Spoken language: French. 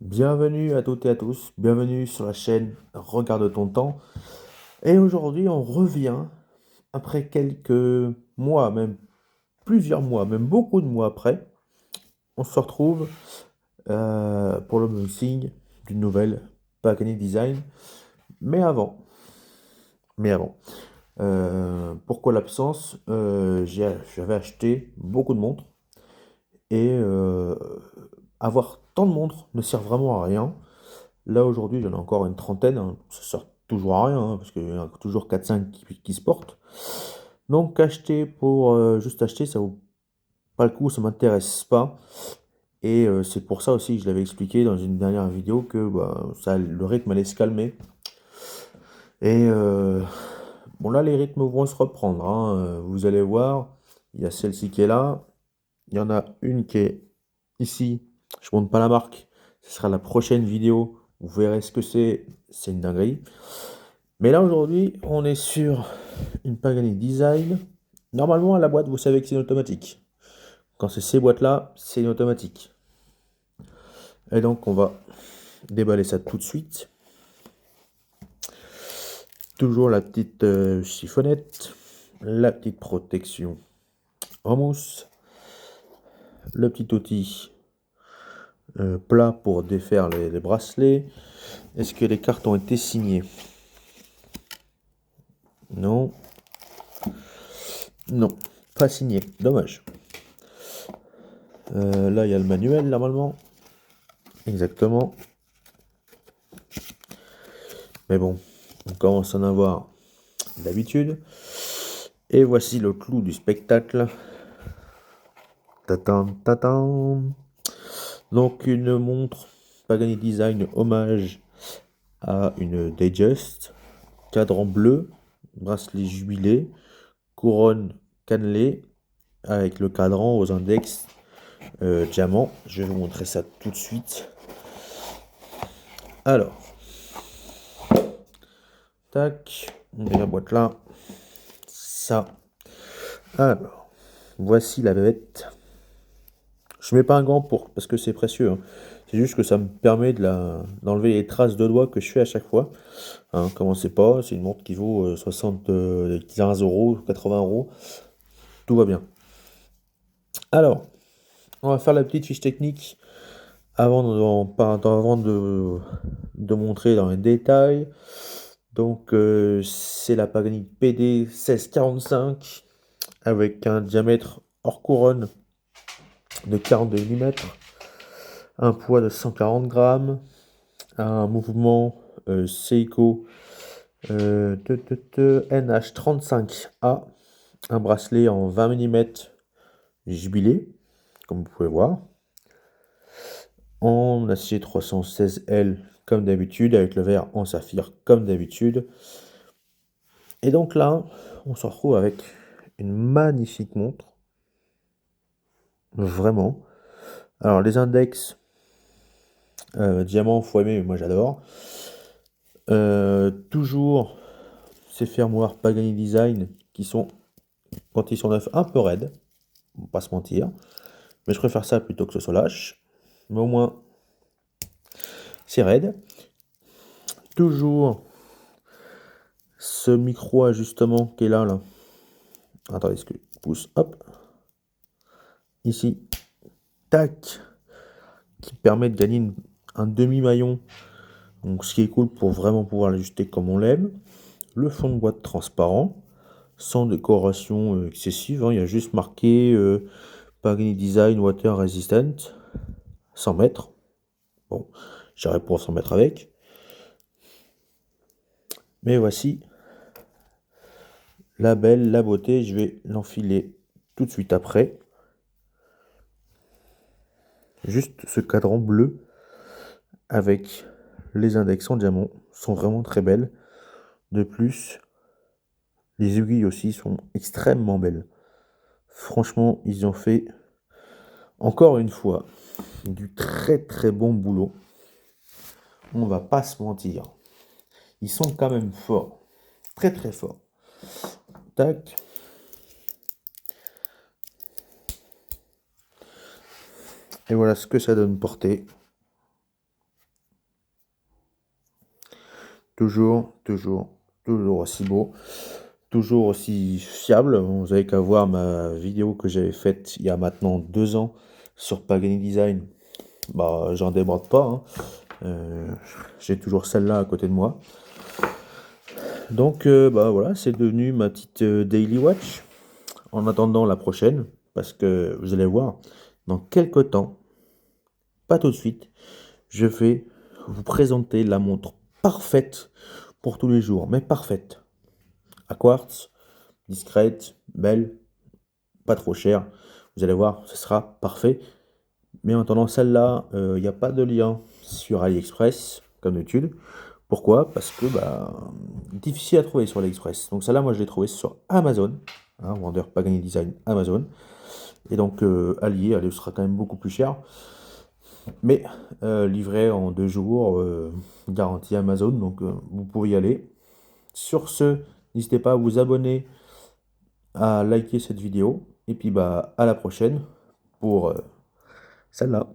Bienvenue à toutes et à tous, bienvenue sur la chaîne Regarde ton temps. Et aujourd'hui, on revient après quelques mois, même plusieurs mois, même beaucoup de mois après. On se retrouve pour l'unboxing d'une nouvelle Pagani Design. Mais avant, pourquoi l'absence? J'avais acheté beaucoup de montres et avoir tant de montres ne sert vraiment à rien. Là, aujourd'hui, j'en ai encore une trentaine, hein. Ça sert toujours à rien, hein, parce qu'il y en a toujours 4-5 qui se portent. Donc, acheter pour juste acheter, ça vaut pas le coup, ça m'intéresse pas. Et c'est pour ça aussi, je l'avais expliqué dans une dernière vidéo, que bah, le rythme allait se calmer. Et bon, là, les rythmes vont se reprendre, hein. Vous allez voir, il y a celle-ci qui est là. Il y en a une qui est ici. Je montre pas la marque. Ce sera la prochaine vidéo. Vous verrez ce que c'est. C'est une dinguerie. Mais là, aujourd'hui, on est sur une Pagani Design. Normalement, à la boîte, vous savez que c'est une automatique. Quand c'est ces boîtes-là, c'est une automatique. Et donc, on va déballer ça tout de suite. Toujours la petite chiffonnette, la petite protection en mousse, le petit outil plat pour défaire les bracelets. Est-ce que les cartes ont été signées? Non. Non, pas signé. Dommage. Là, il y a le manuel, normalement. Exactement. Mais bon, on commence à en avoir d'habitude. Et voici le clou du spectacle. Tatan, tatan. Donc, une montre Pagani Design hommage à une Datejust. Cadran bleu, bracelet jubilé, couronne cannelée avec le cadran aux index diamant. Je vais vous montrer ça tout de suite. Alors, tac, on met la boîte là. Ça. Alors, voici la bête. Je mets pas un gant parce que c'est précieux, hein. C'est juste que ça me permet d'enlever les traces de doigts que je fais à chaque fois. Hein, commencez pas, c'est une montre qui vaut 15 euros, 80 euros. Tout va bien. Alors, on va faire la petite fiche technique avant de montrer dans les détails. Donc, c'est la Pagani PD 1645 avec un diamètre hors couronne de 42 mm, un poids de 140 grammes, un mouvement Seiko NH35A, un bracelet en 20 mm jubilé, comme vous pouvez voir, en acier 316L comme d'habitude, avec le verre en saphir comme d'habitude. Et donc là, on se retrouve avec une magnifique montre, vraiment. Alors les index, diamant, faut aimer, moi j'adore. Toujours ces fermoirs Pagani Design qui sont, quand ils sont neufs, un peu raides, on va pas se mentir. Mais je préfère ça plutôt que ce soit lâche. Mais au moins, c'est raide. Toujours ce micro ajustement qui est là, là. Attendez, ce que je pousse, hop. Ici, tac, qui permet de gagner un demi-maillon. Donc, ce qui est cool pour vraiment pouvoir l'ajuster comme on l'aime. Le fond de boîte transparent, sans décoration excessive, hein. Il y a juste marqué Pagani Design Water Resistant, 100 mètres. Bon, j'aurais pour 100 mètres avec. Mais voici la belle, la beauté. Je vais l'enfiler tout de suite après. Juste ce cadran bleu avec les index en diamant sont vraiment très belles. De plus, les aiguilles aussi sont extrêmement belles. Franchement, ils ont fait, encore une fois, du très très bon boulot. On va pas se mentir. Ils sont quand même forts. Très très forts. Tac. Et voilà ce que ça donne portée. toujours aussi beau, toujours aussi fiable. Vous avez qu'à voir ma vidéo que j'avais faite il y a maintenant 2 ans sur Pagani Design. Bah, j'en déborde pas, hein. J'ai toujours celle-là à côté de moi. Donc, bah voilà, c'est devenu ma petite Daily Watch. En attendant la prochaine, parce que vous allez voir, dans quelques temps, pas tout de suite, je vais vous présenter la montre parfaite pour tous les jours, mais parfaite. À quartz, discrète, belle, pas trop chère. Vous allez voir, ce sera parfait. Mais en attendant celle-là, il n'y a pas de lien sur AliExpress, comme d'habitude. Pourquoi? Parce que bah, difficile à trouver sur AliExpress. Donc celle-là, moi, je l'ai trouvée sur Amazon, hein, vendeur Pagani Design Amazon. Et donc elle sera quand même beaucoup plus cher. Mais livré en 2 jours, garantie Amazon, donc vous pouvez y aller. Sur ce, n'hésitez pas à vous abonner, à liker cette vidéo. Et puis bah à la prochaine pour celle-là.